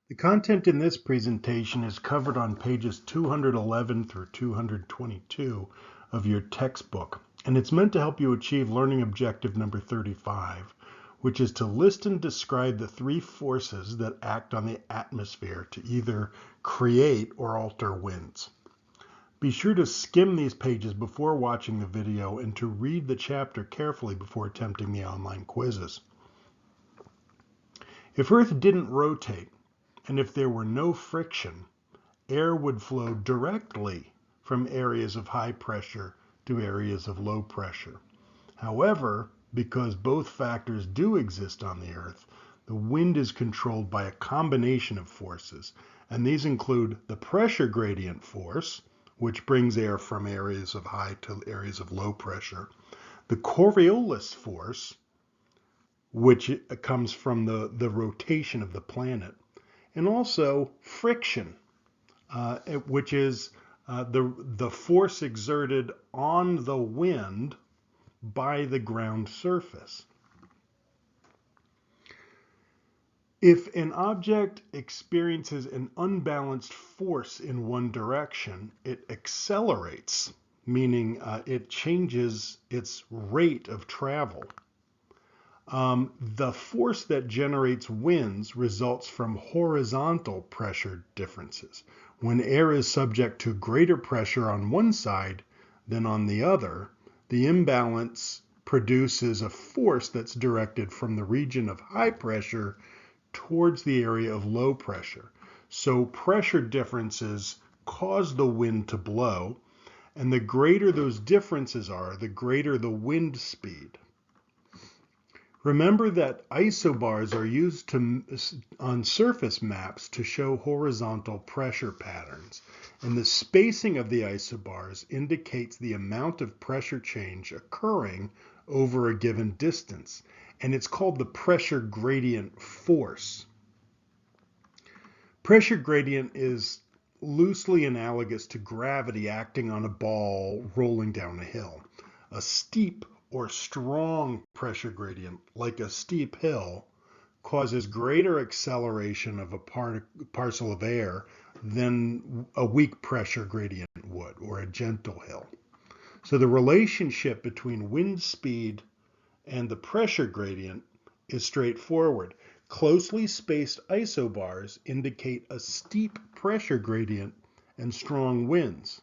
The content in this presentation is covered on pages 211 through 222 of your textbook, and it's meant to help you achieve learning objective number 35, which is to list and describe the three forces that act on the atmosphere to either create or alter winds. Be sure to skim these pages before watching the video and to read the chapter carefully before attempting the online quizzes. If Earth didn't rotate, and if there were no friction, air would flow directly from areas of high pressure to areas of low pressure. However, because both factors do exist on the Earth, the wind is controlled by a combination of forces, and these include the pressure gradient force, which brings air from areas of high to areas of low pressure, the Coriolis force, which comes from the rotation of the planet, and also friction, which is the force exerted on the wind by the ground surface. If an object experiences an unbalanced force in one direction, it accelerates, meaning it changes its rate of travel. The force that generates winds results from horizontal pressure differences. When air is subject to greater pressure on one side than on the other, the imbalance produces a force that's directed from the region of high pressure towards the area of low pressure. So pressure differences cause the wind to blow, and the greater those differences are, the greater the wind speed. Remember that isobars are used on surface maps to show horizontal pressure patterns, and the spacing of the isobars indicates the amount of pressure change occurring over a given distance, and it's called the pressure gradient force. Pressure gradient is loosely analogous to gravity acting on a ball rolling down a hill. A steep or strong pressure gradient, like a steep hill, causes greater acceleration of a parcel of air than a weak pressure gradient would, or a gentle hill. So the relationship between wind speed and the pressure gradient is straightforward. Closely spaced isobars indicate a steep pressure gradient and strong winds.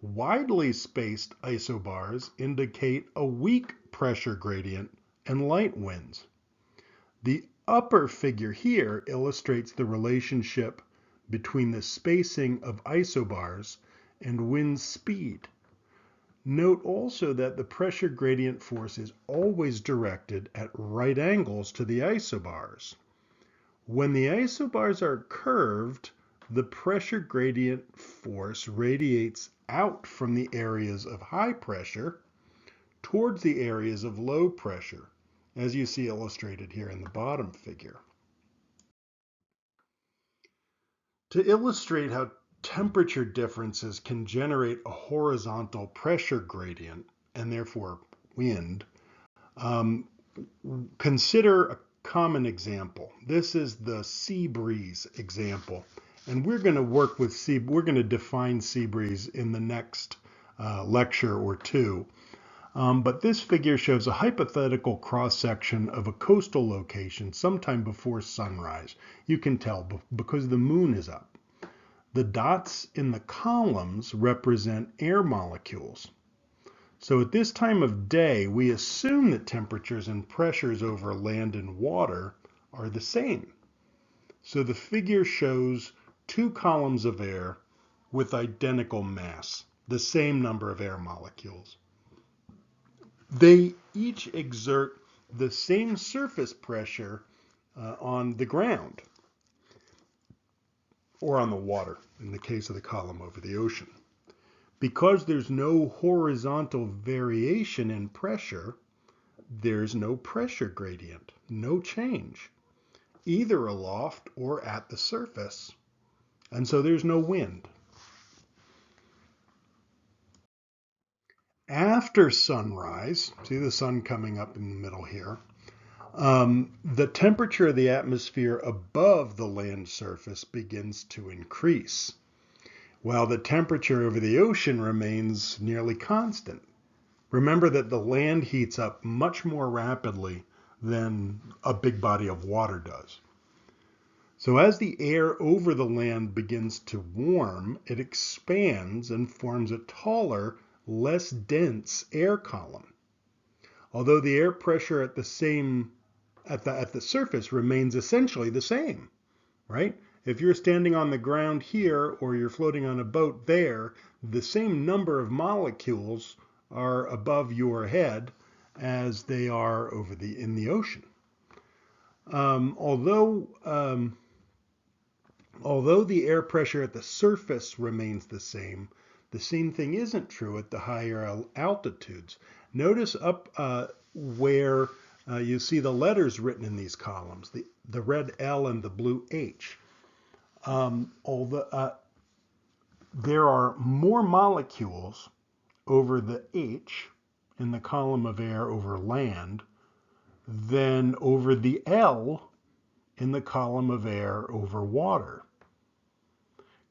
Widely spaced isobars indicate a weak pressure gradient and light winds. The upper figure here illustrates the relationship between the spacing of isobars and wind speed. Note also that the pressure gradient force is always directed at right angles to the isobars. When the isobars are curved, the pressure gradient force radiates out from the areas of high pressure towards the areas of low pressure, as you see illustrated here in the bottom figure. To illustrate how temperature differences can generate a horizontal pressure gradient and therefore wind, consider a common example. This is the sea breeze example, and we're going to work with we're going to define sea breeze in the next lecture or two. But this figure shows a hypothetical cross-section of a coastal location sometime before sunrise. You can tell because the moon is up. The dots in the columns represent air molecules. So at this time of day, we assume that temperatures and pressures over land and water are the same. So the figure shows two columns of air with identical mass, the same number of air molecules. They each exert the same surface pressure on the ground, or on the water, in the case of the column over the ocean. Because there's no horizontal variation in pressure, there's no pressure gradient, no change, either aloft or at the surface. And so there's no wind. After sunrise, see the sun coming up in the middle here, The temperature of the atmosphere above the land surface begins to increase, while the temperature over the ocean remains nearly constant. Remember that the land heats up much more rapidly than a big body of water does. So as the air over the land begins to warm, it expands and forms a taller, less dense air column. Although the air pressure at the surface remains essentially the same, right? If you're standing on the ground here or you're floating on a boat there, the same number of molecules are above your head as they are in the ocean. Although the air pressure at the surface remains the same thing isn't true at the higher altitudes. Notice up where you see the letters written in these columns, the red L and the blue H. Although there are more molecules over the H in the column of air over land than over the L in the column of air over water.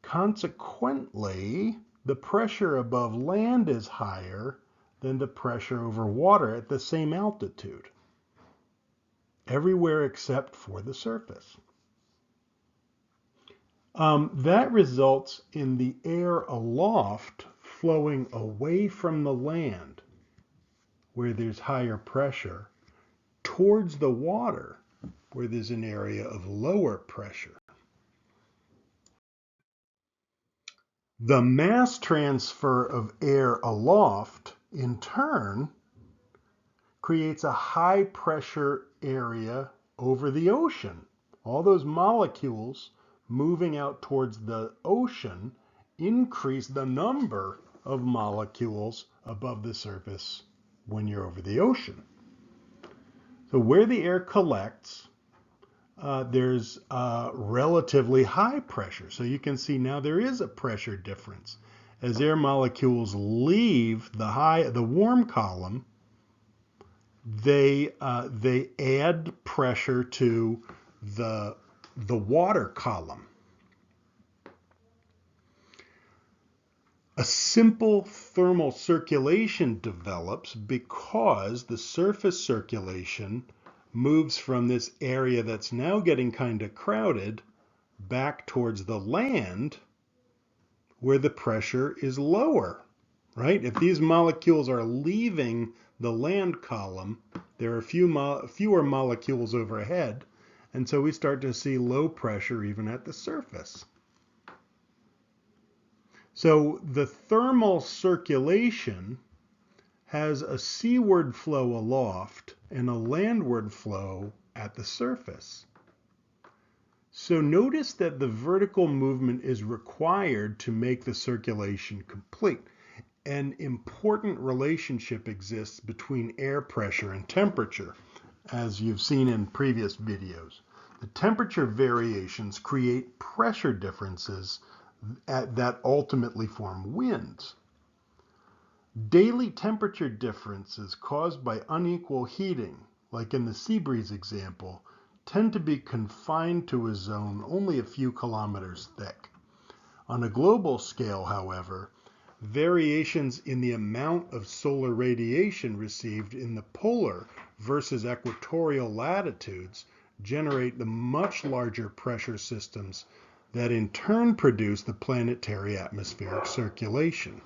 Consequently, the pressure above land is higher than the pressure over water at the same altitude, everywhere except for the surface. That results in the air aloft flowing away from the land, where there's higher pressure, towards the water, where there's an area of lower pressure. The mass transfer of air aloft, in turn, creates a high pressure area over the ocean. All those molecules moving out towards the ocean increase the number of molecules above the surface when you're over the ocean. So where the air collects, there's relatively high pressure. So you can see now there is a pressure difference. As air molecules leave the warm column, they add pressure to the water column. A simple thermal circulation develops because the surface circulation moves from this area that's now getting kind of crowded back towards the land where the pressure is lower, right? If these molecules are leaving the land column, there are fewer molecules overhead, and so we start to see low pressure even at the surface. So the thermal circulation has a seaward flow aloft and a landward flow at the surface. So notice that the vertical movement is required to make the circulation complete. An important relationship exists between air pressure and temperature, as you've seen in previous videos. The temperature variations create pressure differences that ultimately form winds. Daily temperature differences caused by unequal heating, like in the sea breeze example, tend to be confined to a zone only a few kilometers thick. On a global scale, however, variations in the amount of solar radiation received in the polar versus equatorial latitudes generate the much larger pressure systems that in turn produce the planetary atmospheric circulation.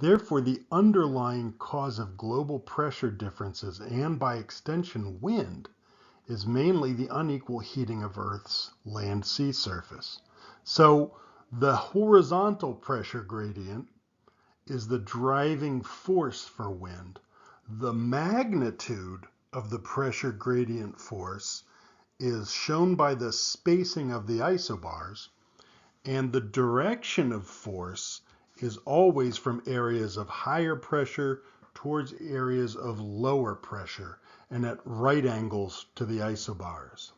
Therefore, the underlying cause of global pressure differences, and by extension wind, is mainly the unequal heating of Earth's land-sea surface. So the horizontal pressure gradient is the driving force for wind. The magnitude of the pressure gradient force is shown by the spacing of the isobars, and the direction of force is always from areas of higher pressure towards areas of lower pressure and at right angles to the isobars.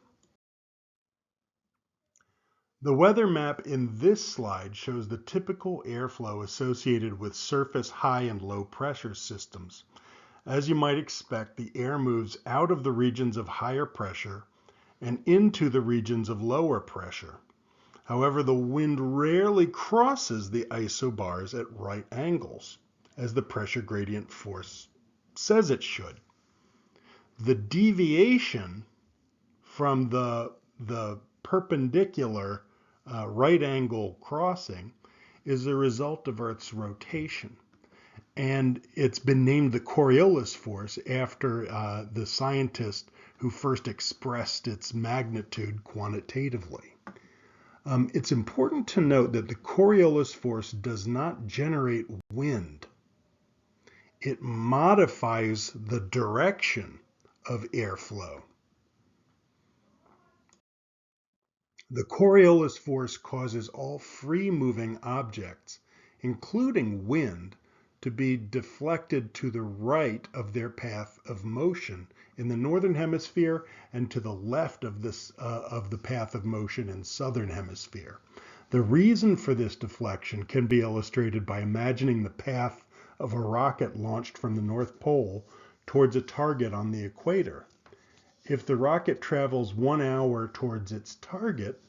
The weather map in this slide shows the typical airflow associated with surface high and low pressure systems. As you might expect, the air moves out of the regions of higher pressure and into the regions of lower pressure. However, the wind rarely crosses the isobars at right angles, as the pressure gradient force says it should. The deviation from the perpendicular right angle crossing is a result of Earth's rotation. And it's been named the Coriolis force after the scientist who first expressed its magnitude quantitatively. It's important to note that the Coriolis force does not generate wind. It modifies the direction of airflow. The Coriolis force causes all free-moving objects, including wind, to be deflected to the right of their path of motion in the northern hemisphere and to the left of the path of motion in southern hemisphere. The reason for this deflection can be illustrated by imagining the path of a rocket launched from the North Pole towards a target on the equator. If the rocket travels 1 hour towards its target,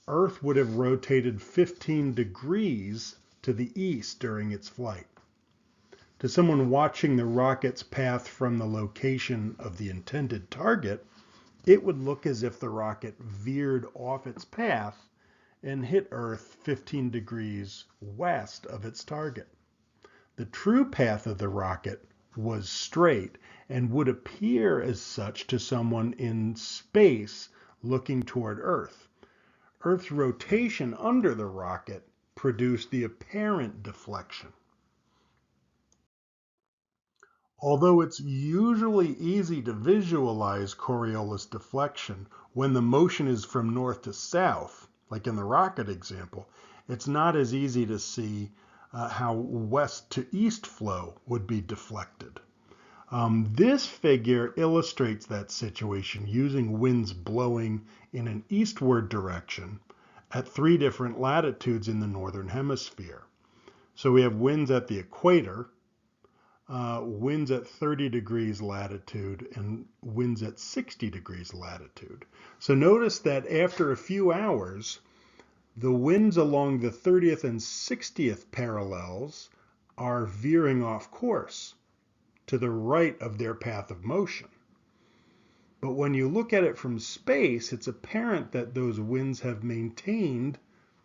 Earth would have rotated 15 degrees to the east during its flight. To someone watching the rocket's path from the location of the intended target, it would look as if the rocket veered off its path and hit Earth 15 degrees west of its target. The true path of the rocket was straight and would appear as such to someone in space looking toward Earth. Earth's rotation under the rocket produced the apparent deflection. Although it's usually easy to visualize Coriolis deflection when the motion is from north to south, like in the rocket example, it's not as easy to see how west to east flow would be deflected. This figure illustrates that situation using winds blowing in an eastward direction at 3 different latitudes in the northern hemisphere. So we have winds at the equator, winds at 30 degrees latitude, and winds at 60 degrees latitude. So notice that after a few hours, the winds along the 30th and 60th parallels are veering off course to the right of their path of motion. But when you look at it from space, it's apparent that those winds have maintained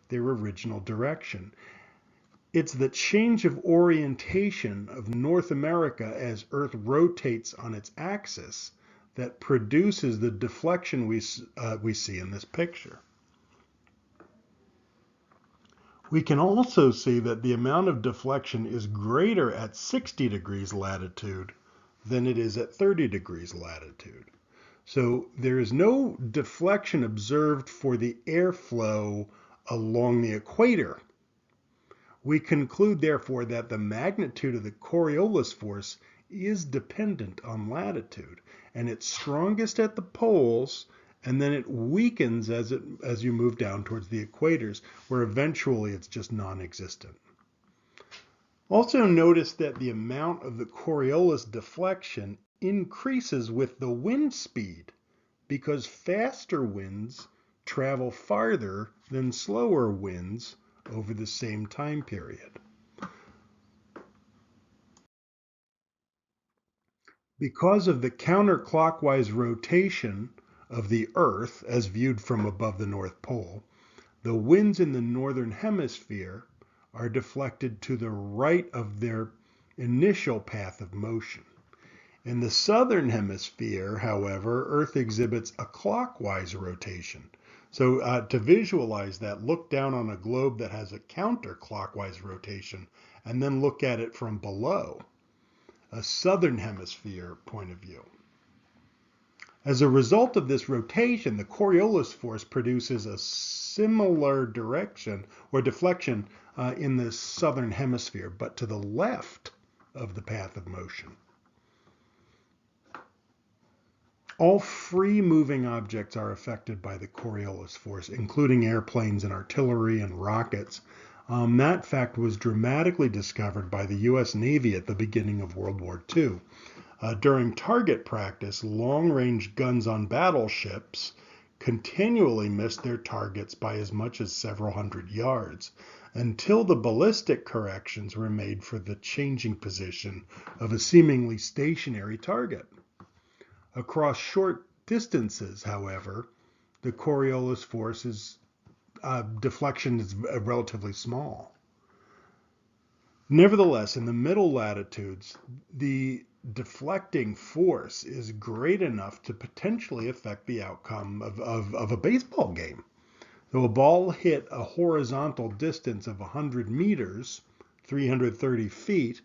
their original direction. It's the change of orientation of North America as Earth rotates on its axis that produces the deflection we see in this picture. We can also see that the amount of deflection is greater at 60 degrees latitude than it is at 30 degrees latitude. So there is no deflection observed for the airflow along the equator. We conclude, therefore, that the magnitude of the Coriolis force is dependent on latitude, and it's strongest at the poles, and then it weakens as you move down towards the equators, where eventually it's just non-existent. Also notice that the amount of the Coriolis deflection increases with the wind speed, because faster winds travel farther than slower winds over the same time period. Because of the counterclockwise rotation of the Earth as viewed from above the North Pole, the winds in the northern hemisphere are deflected to the right of their initial path of motion. In the southern hemisphere, however, Earth exhibits a clockwise rotation. So to visualize that, look down on a globe that has a counterclockwise rotation and then look at it from below, a southern hemisphere point of view. As a result of this rotation, the Coriolis force produces a similar direction or deflection in the southern hemisphere, but to the left of the path of motion. All free-moving objects are affected by the Coriolis force, including airplanes and artillery and rockets. That fact was dramatically discovered by the U.S. Navy at the beginning of World War II. During target practice, long-range guns on battleships continually missed their targets by as much as several hundred yards until the ballistic corrections were made for the changing position of a seemingly stationary target. Across short distances, however, the Coriolis force's deflection is relatively small. Nevertheless, in the middle latitudes, the deflecting force is great enough to potentially affect the outcome of a baseball game. Though a ball hit a horizontal distance of 100 meters, 330 feet,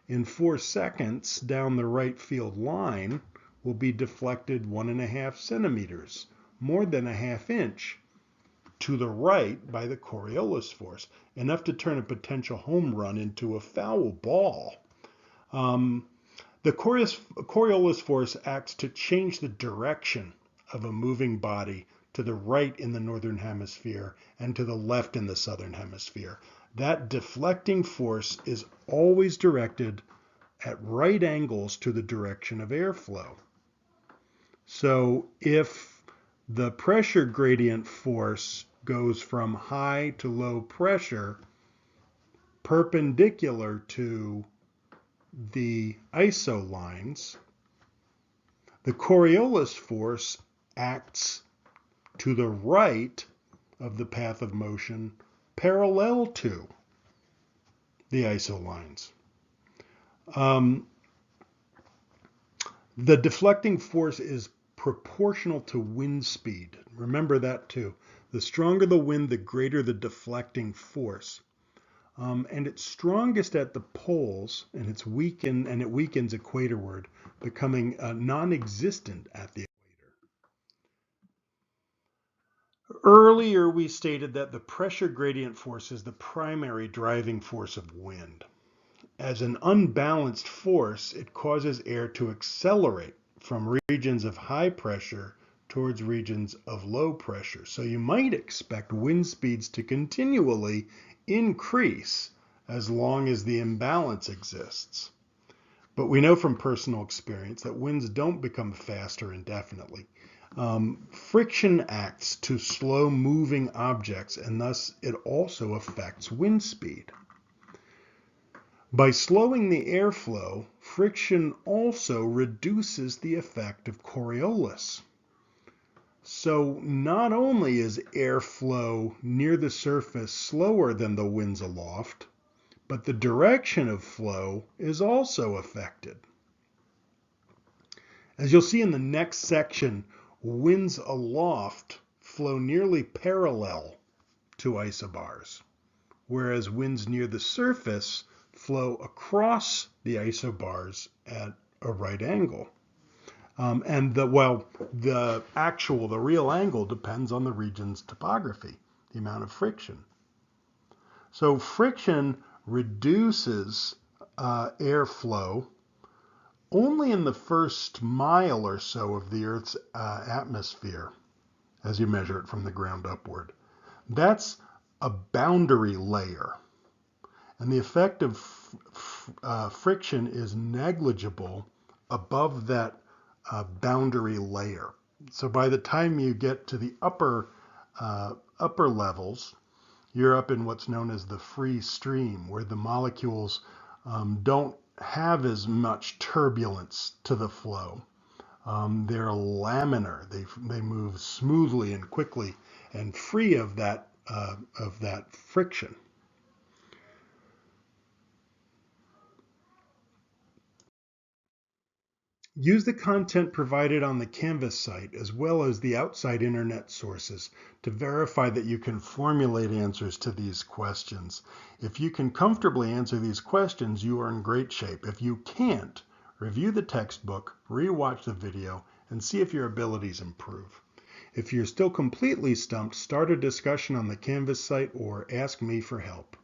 in 4 seconds down the right field line will be deflected 1.5 centimeters, more than a half inch, to the right by the Coriolis force, enough to turn a potential home run into a foul ball. The Coriolis force acts to change the direction of a moving body to the right in the northern hemisphere and to the left in the southern hemisphere. That deflecting force is always directed at right angles to the direction of airflow. So if the pressure gradient force goes from high to low pressure perpendicular to the ISO lines, the Coriolis force acts to the right of the path of motion parallel to the ISO lines. The deflecting force is proportional to wind speed. Remember that too. The stronger the wind, the greater the deflecting force. And it's strongest at the poles, and it weakens equatorward, becoming non-existent at the equator. Earlier, we stated that the pressure gradient force is the primary driving force of wind. As an unbalanced force, it causes air to accelerate from regions of high pressure towards regions of low pressure. So you might expect wind speeds to continually increase as long as the imbalance exists. But we know from personal experience that winds don't become faster indefinitely. Friction acts to slow moving objects, and thus it also affects wind speed. By slowing the airflow, friction also reduces the effect of Coriolis. So not only is airflow near the surface slower than the winds aloft, but the direction of flow is also affected. As you'll see in the next section, winds aloft flow nearly parallel to isobars, whereas winds near the surface flow across the isobars at a right angle. And the real angle depends on the region's topography, the amount of friction. So friction reduces airflow only in the first mile or so of the Earth's atmosphere, as you measure it from the ground upward. That's a boundary layer. And the effect of friction is negligible above that boundary layer. So by the time you get to the upper levels, you're up in what's known as the free stream, where the molecules don't have as much turbulence to the flow. They're laminar. They move smoothly and quickly and free of that friction. Use the content provided on the Canvas site as well as the outside internet sources to verify that you can formulate answers to these questions. If you can comfortably answer these questions, you are in great shape. If you can't, review the textbook, rewatch the video, and see if your abilities improve. If you're still completely stumped, start a discussion on the Canvas site or ask me for help.